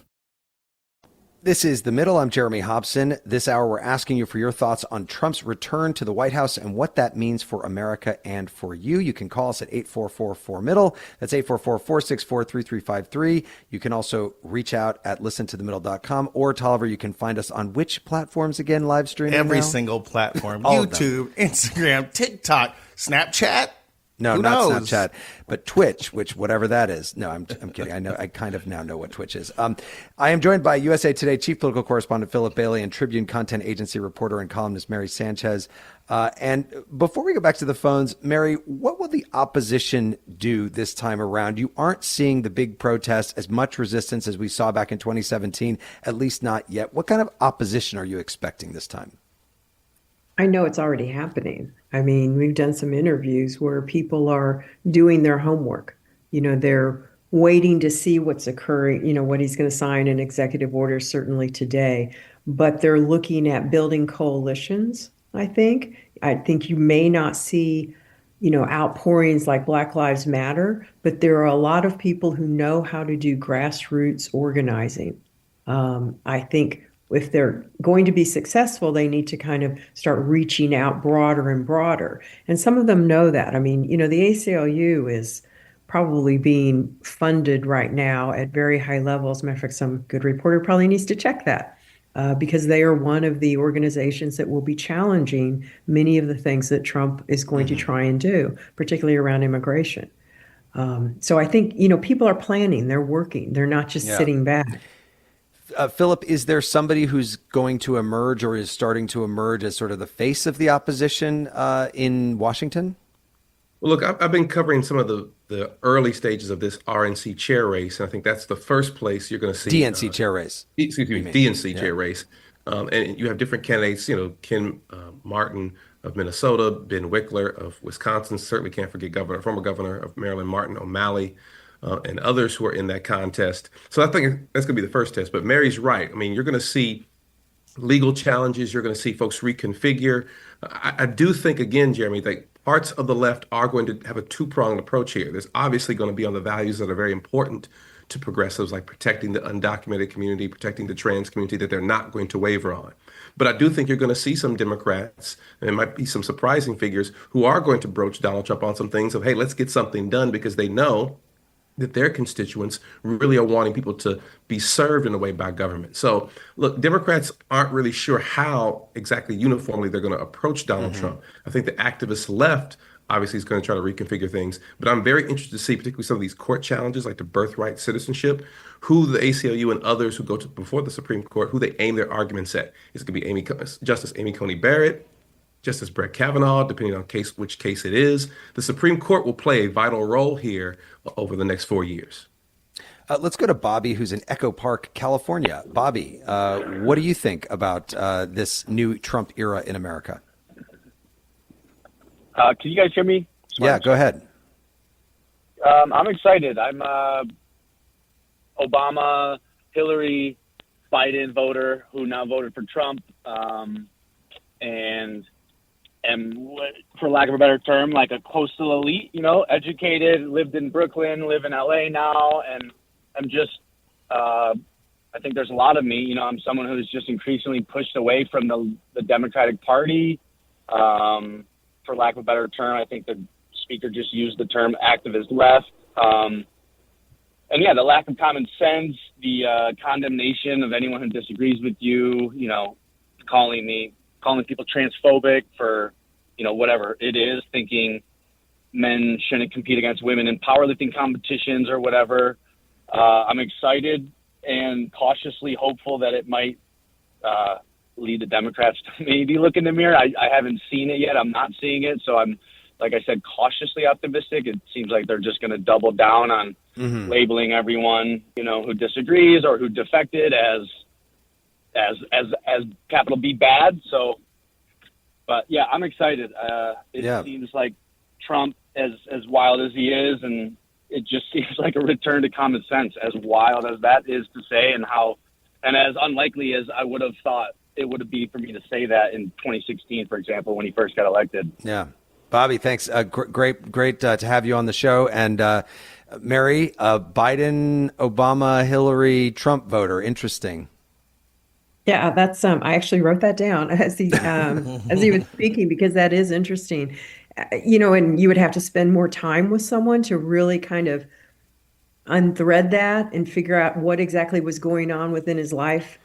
This is The Middle. I'm Jeremy Hobson. This hour, we're asking you for your thoughts on Trump's return to the White House and what that means for America and for you. You can call us at 844-4MIDDLE. That's 844-464-3353. You can also reach out at listentothemiddle.com. Or, Tolliver, you can find us on which platforms again, live streaming Every now? single platform. All YouTube, Instagram, TikTok, Snapchat. No, Who not knows? Snapchat, but Twitch, which whatever that is. No, I'm kidding. I kind of now know what Twitch is. I am joined by USA Today chief political correspondent Phillip Bailey and Tribune content agency reporter and columnist Mary Sanchez. And before we go back to the phones, Mary, what will the opposition do this time around? You aren't seeing the big protests, as much resistance as we saw back in 2017, at least not yet. What kind of opposition are you expecting this time? I know it's already happening. I mean, we've done some interviews where people are doing their homework. They're waiting to see what's occurring, what he's going to sign an executive order, certainly today. But they're looking at building coalitions, I think. I think you may not see, outpourings like Black Lives Matter, but there are a lot of people who know how to do grassroots organizing. I think if they're going to be successful, they need to kind of start reaching out broader and broader. And some of them know that. I mean, the ACLU is probably being funded right now at very high levels. Matter of fact, some good reporter probably needs to check that because they are one of the organizations that will be challenging many of the things that Trump is going to try and do, particularly around immigration. So I think, people are planning, they're working, they're not just sitting back. Phillip, is there somebody who's going to emerge or is starting to emerge as sort of the face of the opposition in Washington? Well, look, I've been covering some of the early stages of this RNC chair race, and I think that's the first place you're going to see DNC chair race. Excuse me, DNC chair race, and you have different candidates. Ken Martin of Minnesota, Ben Wickler of Wisconsin. Certainly can't forget former governor of Maryland, Martin O'Malley. And others who are in that contest. So I think that's going to be the first test. But Mary's right. I mean, you're going to see legal challenges. You're going to see folks reconfigure. I do think, again, Jeremy, that parts of the left are going to have a two-pronged approach here. There's obviously going to be on the values that are very important to progressives, like protecting the undocumented community, protecting the trans community, that they're not going to waver on. But I do think you're going to see some Democrats, and it might be some surprising figures, who are going to broach Donald Trump on some things of, hey, let's get something done, because they know that their constituents really are wanting people to be served in a way by government. So, look, Democrats aren't really sure how exactly uniformly they're going to approach Donald Trump. I think the activist left obviously is going to try to reconfigure things. But I'm very interested to see, particularly some of these court challenges like the birthright citizenship, who the ACLU and others who go to before the Supreme Court, who they aim their arguments at. Is it going to be Justice Amy Coney Barrett, Justice Brett Kavanaugh, depending on which case it is. The Supreme Court will play a vital role here over the next 4 years. Let's go to Bobby, who's in Echo Park, California. Bobby, what do you think about this new Trump era in America? Can you guys hear me? Yeah, go ahead. I'm excited. I'm Obama, Hillary, Biden voter who now voted for Trump, and for lack of a better term, like a coastal elite, educated, lived in Brooklyn, live in LA now. And I'm just, I think there's a lot of me, I'm someone who's just increasingly pushed away from the Democratic Party. For lack of a better term, I think the speaker just used the term activist left. And yeah, the lack of common sense, the condemnation of anyone who disagrees with you, calling people transphobic for, whatever it is, thinking men shouldn't compete against women in powerlifting competitions or whatever. I'm excited and cautiously hopeful that it might lead the Democrats to maybe look in the mirror. I haven't seen it yet. I'm not seeing it. So I'm, like I said, cautiously optimistic. It seems like they're just going to double down on labeling everyone, who disagrees or who defected as capital B bad. So, but yeah, I'm excited. It seems like Trump, as wild as he is, and it just seems like a return to common sense, as wild as that is to say, and as unlikely as I would have thought it would be for me to say that in 2016, for example, when he first got elected. Yeah. Bobby, thanks. Great to have you on the show. And Mary, Biden, Obama, Hillary, Trump voter. Interesting. Yeah, that's I actually wrote that down as he was speaking, because that is interesting. And you would have to spend more time with someone to really kind of unthread that and figure out what exactly was going on within his life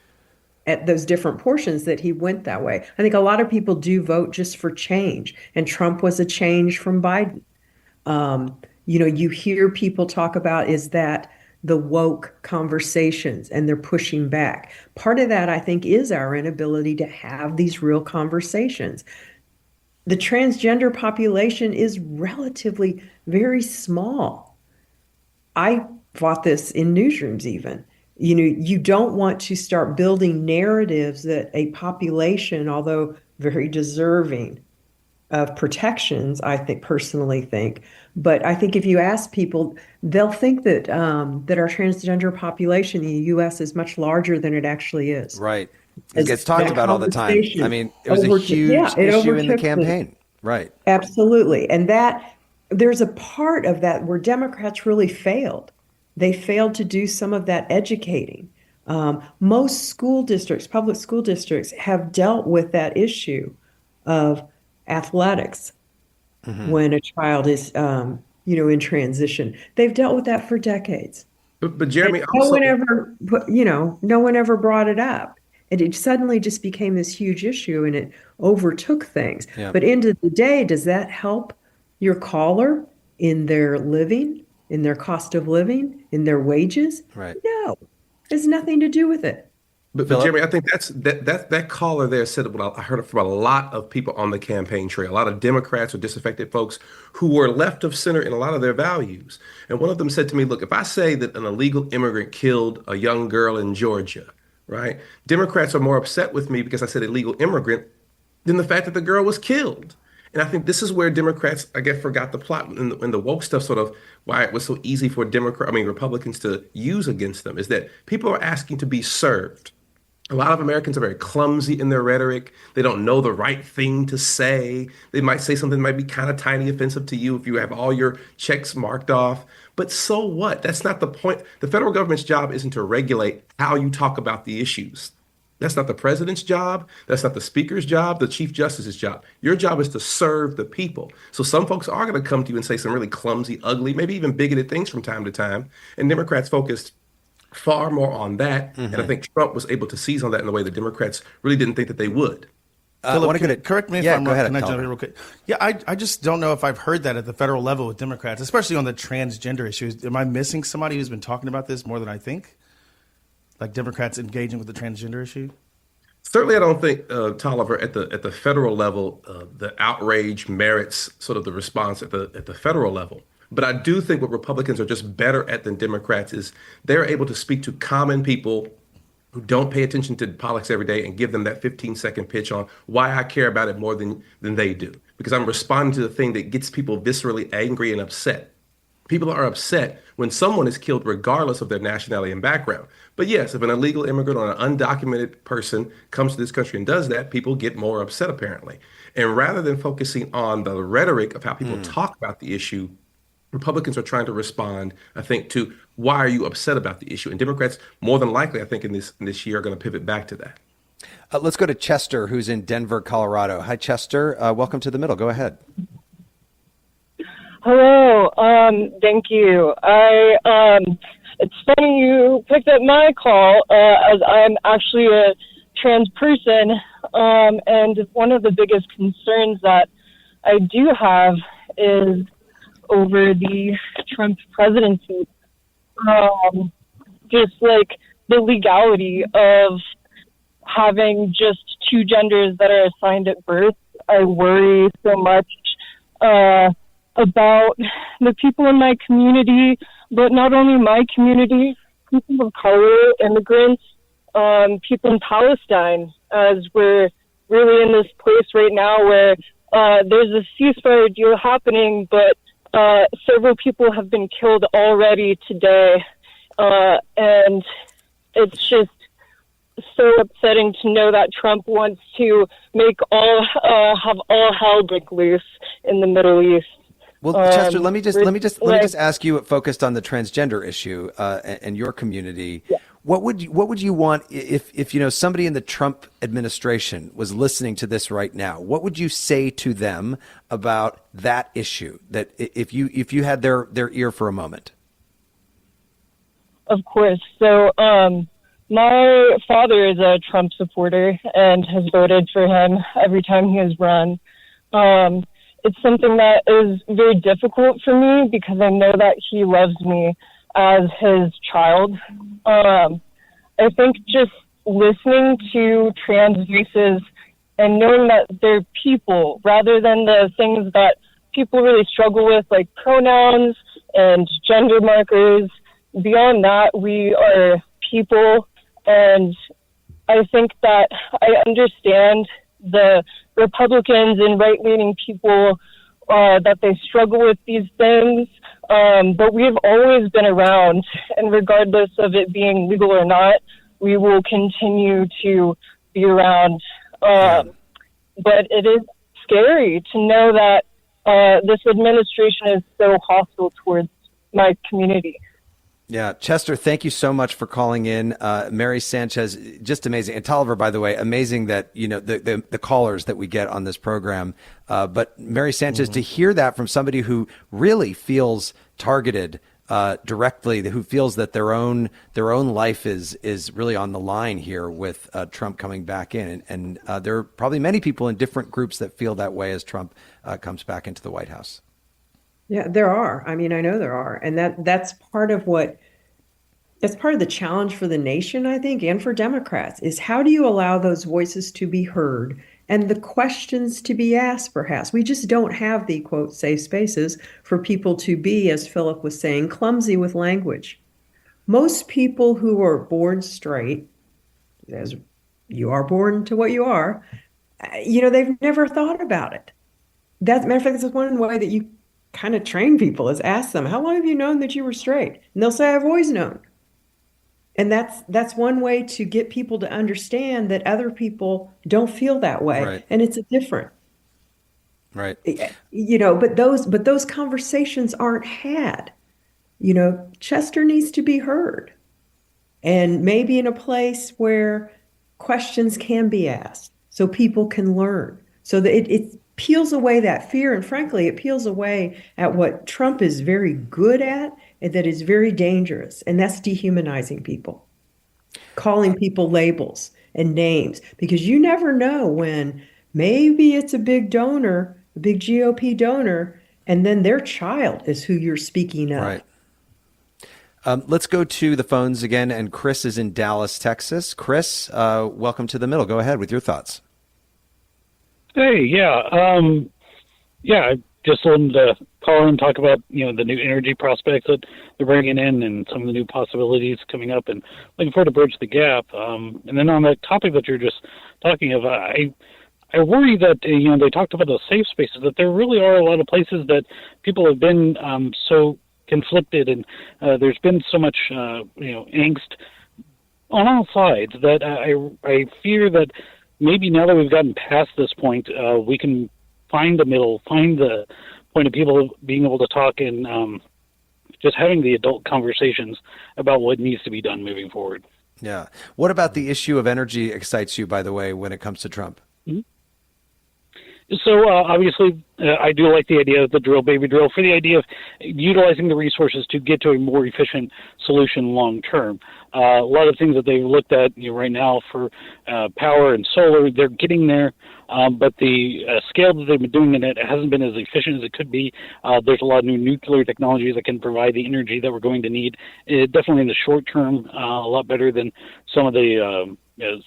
at those different portions that he went that way. I think a lot of people do vote just for change, and Trump was a change from Biden. You hear people talk about, is that the woke conversations, and they're pushing back. Part of that, I think, is our inability to have these real conversations. The transgender population is relatively very small. I fought this in newsrooms even. You don't want to start building narratives that a population, although very deserving of protections, personally think. But I think if you ask people, they'll think that that our transgender population in the U.S. is much larger than it actually is. Right. It gets talked about all the time. I mean, it was a huge issue in the campaign. Right. Absolutely. And there's a part of that where Democrats really failed. They failed to do some of that educating. Most school districts, public school districts, have dealt with that issue of athletics when a child is, in transition. They've dealt with that for decades. But Jeremy, no one ever brought it up. And it suddenly just became this huge issue, and it overtook things. Yeah. But end of the day, does that help your caller in their living, in their cost of living, in their wages? Right. No, it has nothing to do with it. But Jeremy, I think that caller there said what I heard from a lot of people on the campaign trail, a lot of Democrats or disaffected folks who were left of center in a lot of their values. And one of them said to me, look, if I say that an illegal immigrant killed a young girl in Georgia, right, Democrats are more upset with me because I said illegal immigrant than the fact that the girl was killed. And I think this is where Democrats, I guess, forgot the plot and the woke stuff, sort of why it was so easy for Republicans to use against them, is that people are asking to be served. A lot of Americans are very clumsy in their rhetoric. They don't know the right thing to say. They might say something that might be kind of tiny offensive to you if you have all your checks marked off. But so what? That's not the point. The federal government's job isn't to regulate how you talk about the issues. That's not the president's job. That's not the speaker's job, the chief justice's job. Your job is to serve the people. So some folks are going to come to you and say some really clumsy, ugly, maybe even bigoted things from time to time. And Democrats focused far more on that. And I think Trump was able to seize on that in a way that Democrats really didn't think that they would. Phillip, correct me if I'm wrong. Can I jump in real quick? Yeah, I just don't know if I've heard that at the federal level with Democrats, especially on the transgender issues. Am I missing somebody who's been talking about this more than I think? Like Democrats engaging with the transgender issue? Certainly, I don't think, Tolliver, at the federal level, the outrage merits sort of the response at the federal level. But I do think what Republicans are just better at than Democrats is they're able to speak to common people who don't pay attention to politics every day and give them that 15-second pitch on why I care about it more than they do. Because I'm responding to the thing that gets people viscerally angry and upset. People are upset when someone is killed regardless of their nationality and background. But yes, if an illegal immigrant or an undocumented person comes to this country and does that, people get more upset apparently. And rather than focusing on the rhetoric of how people talk about the issue, Republicans are trying to respond, I think, to why are you upset about the issue? And Democrats, more than likely, I think, in this year are going to pivot back to that. Let's go to Chester, who's in Denver, Colorado. Hi, Chester. Welcome to The Middle. Go ahead. Hello. Thank you. It's funny you picked up my call, as I'm actually a trans person. And one of the biggest concerns that I do have is over the Trump presidency. Just like the legality of having just two genders that are assigned at birth. I worry so much about the people in my community, but not only my community, people of color, immigrants, people in Palestine, as we're really in this place right now where there's a ceasefire deal happening, but several people have been killed already today. And it's just so upsetting to know that Trump wants to make have all hell break loose in the Middle East. Well, Chester, let me just ask you, focused on the transgender issue and your community. Yeah. What would you want if somebody in the Trump administration was listening to this right now? What would you say to them about that issue? That if you had their ear for a moment. Of course. So my father is a Trump supporter and has voted for him every time he has run. it's something that is very difficult for me because I know that he loves me as his child. I think just listening to trans voices and knowing that they're people rather than the things that people really struggle with, like pronouns and gender markers. Beyond that, we are people, and I think that I understand the Republicans and right-leaning people that they struggle with these things, but we've always been around, and regardless of it being legal or not, we will continue to be around. But it is scary to know that this administration is so hostile towards my community. Yeah, Chester, thank you so much for calling in. Mary Sanchez, just amazing. And Tolliver, by the way, amazing that, you know, the callers that we get on this program. But Mary Sanchez, to hear that from somebody who really feels targeted directly, who feels that their own life is really on the line here with Trump coming back in. And there are probably many people in different groups that feel that way as Trump comes back into the White House. Yeah, there are. I mean, I know there are. And that's part of the challenge for the nation, I think, and for Democrats, is how do you allow those voices to be heard and the questions to be asked, perhaps? We just don't have the, quote, safe spaces for people to be, as Phillip was saying, clumsy with language. Most people who are born straight, as you are born to what you are, they've never thought about it. Matter of fact, that's one way that you kind of train people, is ask them, how long have you known that you were straight? And they'll say, I've always known. And that's one way to get people to understand that other people don't feel that way. Right. And it's different. Right. But those conversations aren't had. Chester needs to be heard. And maybe in a place where questions can be asked so people can learn. So that it peels away that fear. And frankly, it peels away at what Trump is very good at and that is very dangerous. And that's dehumanizing people, calling people labels and names, because you never know when maybe it's a big donor, a big GOP donor, and then their child is who you're speaking of. Right. Let's go to the phones again. And Chris is in Dallas, Texas. Chris, welcome to The Middle. Go ahead with your thoughts. Hey, yeah. I just wanted to call in and talk about, the new energy prospects that they're bringing in and some of the new possibilities coming up, and looking forward to bridge the gap. And then on the topic that you're just talking of, I worry that, they talked about those safe spaces, that there really are a lot of places that people have been so conflicted, and there's been so much, angst on all sides that I fear that maybe now that we've gotten past this point, we can find the middle, find the point of people being able to talk and just having the adult conversations about what needs to be done moving forward. Yeah. What about the issue of energy excites you, by the way, when it comes to Trump? Mm-hmm. So obviously, I do like the idea of the drill, baby drill, for the idea of utilizing the resources to get to a more efficient solution long term. A lot of things that they've looked at right now for power and solar, they're getting there, but the scale that they've been doing it hasn't been as efficient as it could be. There's a lot of new nuclear technologies that can provide the energy that we're going to need. Definitely in the short term, a lot better than some of the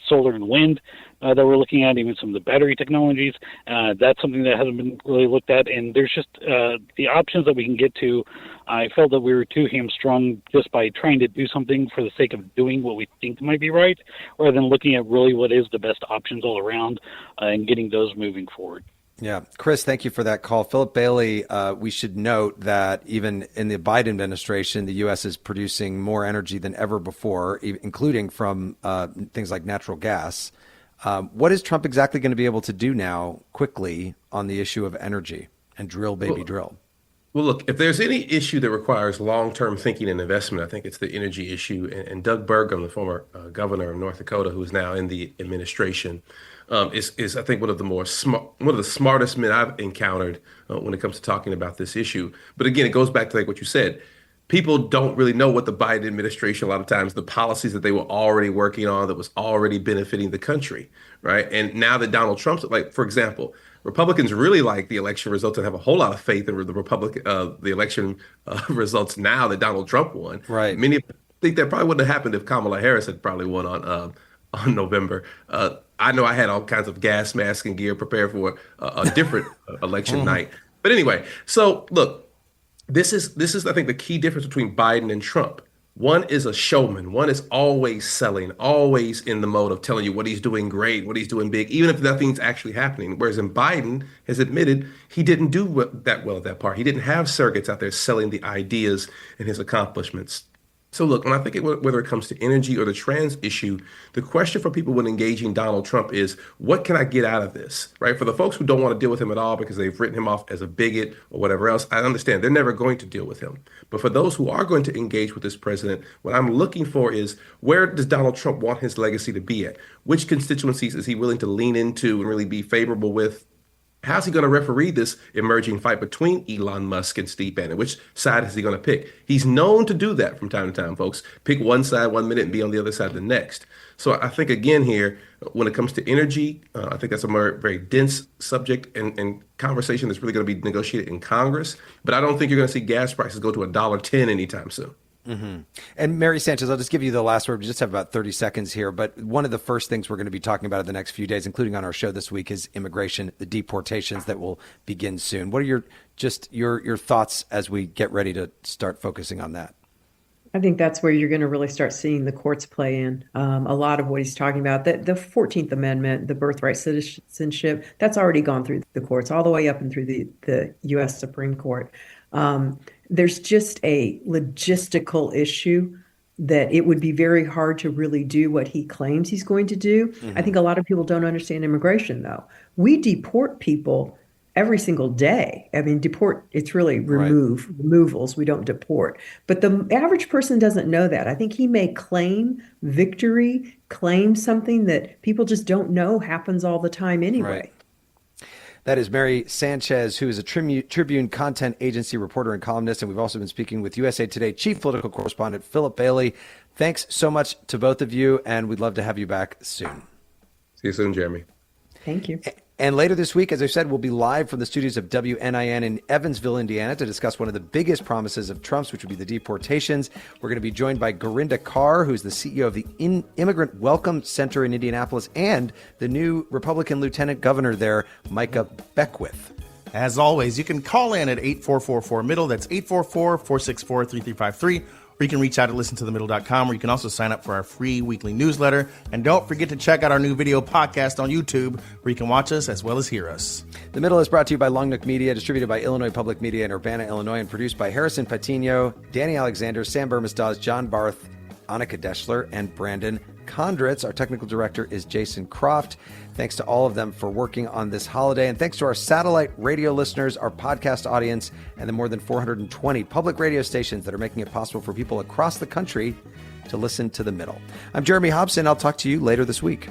solar and wind that we're looking at, even some of the battery technologies. That's something that hasn't been really looked at. And there's just the options that we can get to. I felt that we were too hamstrung just by trying to do something for the sake of doing what we think might be right, rather than looking at really what is the best options all around and getting those moving forward. Yeah. Chris, thank you for that call. Phillip Bailey, we should note that even in the Biden administration, the U.S. is producing more energy than ever before, including from things like natural gas. What is Trump exactly going to be able to do now quickly on the issue of energy and drill, baby, drill? Well, look, if there's any issue that requires long-term thinking and investment, I think it's the energy issue. And Doug Burgum, the former governor of North Dakota, who is now in the administration, is I think one of the smartest men I've encountered when it comes to talking about this issue. But again, it goes back to like what you said. People don't really know what the Biden administration, a lot of times, the policies that they were already working on that was already benefiting the country, right? And now that Donald Trump's, like, for example, Republicans really like the election results and have a whole lot of faith in the election results now that Donald Trump won. Right. Many think that probably wouldn't have happened if Kamala Harris had probably won on November. I know I had all kinds of gas mask and gear prepared for a different election night. But anyway, so look, this is I think the key difference between Biden and Trump. One is a showman. One is always selling, always in the mode of telling you what he's doing great, what he's doing big, even if nothing's actually happening. Whereas in Biden has admitted he didn't do that well at that part. He didn't have surrogates out there selling the ideas and his accomplishments. So look, when I think whether it comes to energy or the trans issue, the question for people when engaging Donald Trump is, what can I get out of this, right? For the folks who don't want to deal with him at all because they've written him off as a bigot or whatever else, I understand they're never going to deal with him. But for those who are going to engage with this president, what I'm looking for is, where does Donald Trump want his legacy to be at? Which constituencies is he willing to lean into and really be favorable with? How's he going to referee this emerging fight between Elon Musk and Steve Bannon? Which side is he going to pick? He's known to do that from time to time, folks. Pick one side 1 minute and be on the other side the next. So I think, again, here, when it comes to energy, I think that's a very dense subject and conversation that's really going to be negotiated in Congress. But I don't think you're going to see gas prices go to $1.10 anytime soon. Mm-hmm. And Mary Sanchez, I'll just give you the last word. We just have about 30 seconds here. But one of the first things we're going to be talking about in the next few days, including on our show this week, is immigration, the deportations that will begin soon. What are your thoughts as we get ready to start focusing on that? I think that's where you're going to really start seeing the courts play in. A lot of what he's talking about, the 14th Amendment, the birthright citizenship, that's already gone through the courts all the way up and through the U.S. Supreme Court. There's just a logistical issue that it would be very hard to really do what he claims he's going to do. Mm-hmm. I think a lot of people don't understand immigration, though. We deport people every single day. I mean, deport, it's really removals. We don't deport. But the average person doesn't know that. I think he may claim victory, claim something that people just don't know happens all the time anyway. Right. That is Mary Sanchez, who is a Tribune content agency reporter and columnist. And we've also been speaking with USA Today chief political correspondent Phillip Bailey. Thanks so much to both of you, and we'd love to have you back soon. See you soon, Jeremy. Thank you. And later this week, as I said, we'll be live from the studios of WNIN in Evansville, Indiana, to discuss one of the biggest promises of Trump's, which would be the deportations. We're going to be joined by Gorinda Carr, who's the CEO of the Immigrant Welcome Center in Indianapolis, and the new Republican lieutenant governor there, Micah Beckwith. As always, you can call in at 8444-MIDDLE. That's 844-464-3353. Or you can reach out at listentothemiddle.com, where you can also sign up for our free weekly newsletter. And don't forget to check out our new video podcast on YouTube, where you can watch us as well as hear us. The Middle is brought to you by Long Nook Media, distributed by Illinois Public Media in Urbana, Illinois, and produced by Harrison Patino, Danny Alexander, Sam Burmistaz, John Barth, Annika Deschler, and Brandon Kondritz. Our technical director is Jason Croft. Thanks to all of them for working on this holiday. And thanks to our satellite radio listeners, our podcast audience, and the more than 420 public radio stations that are making it possible for people across the country to listen to The Middle. I'm Jeremy Hobson. I'll talk to you later this week.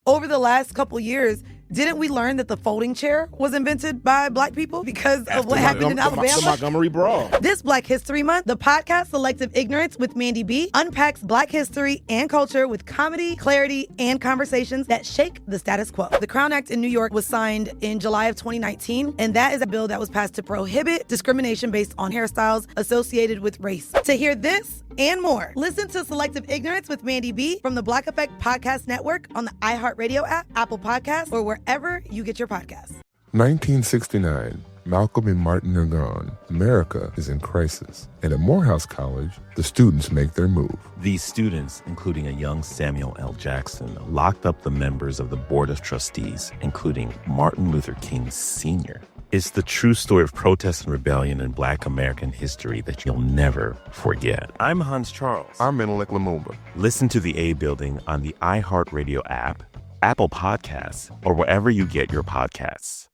Over the last couple years, didn't we learn that the folding chair was invented by Black people because of what happened in Alabama? The Montgomery Brawl. This Black History Month, the podcast Selective Ignorance with Mandy B unpacks Black history and culture with comedy, clarity, and conversations that shake the status quo. The Crown Act in New York was signed in July of 2019, and that is a bill that was passed to prohibit discrimination based on hairstyles associated with race. To hear this and more, listen to Selective Ignorance with Mandy B from the Black Effect Podcast Network on the iHeartRadio app, Apple Podcasts, or wherever you get your podcasts. 1969. Malcolm and Martin are gone. America is in crisis. And at Morehouse College, the students make their move. These students, including a young Samuel L. Jackson, locked up the members of the Board of Trustees, including Martin Luther King Sr. It's the true story of protest and rebellion in Black American history that you'll never forget. I'm Hans Charles. I'm Menelik Lumumba. Listen to The A Building on the iHeartRadio app, Apple Podcasts, or wherever you get your podcasts.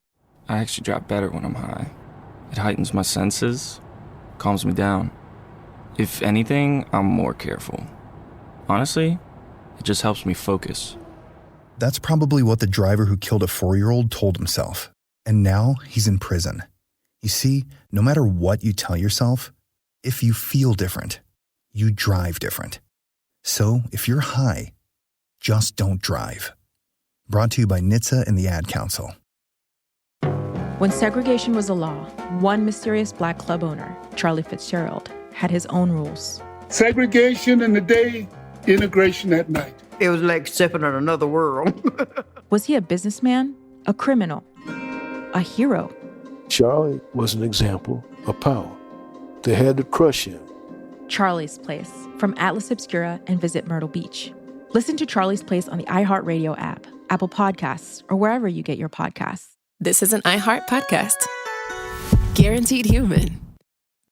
I actually drop better when I'm high. It heightens my senses, calms me down. If anything, I'm more careful. Honestly, it just helps me focus. That's probably what the driver who killed a 4-year-old told himself. And now he's in prison. You see, no matter what you tell yourself, if you feel different, you drive different. So if you're high, just don't drive. Brought to you by NHTSA and the Ad Council. When segregation was a law, one mysterious black club owner, Charlie Fitzgerald, had his own rules. Segregation in the day, integration at night. It was like stepping on another world. Was he a businessman, a criminal, a hero? Charlie was an example of power. They had to crush him. Charlie's Place, from Atlas Obscura and Visit Myrtle Beach. Listen to Charlie's Place on the iHeartRadio app, Apple Podcasts, or wherever you get your podcasts. This is an iHeart podcast. Guaranteed Human.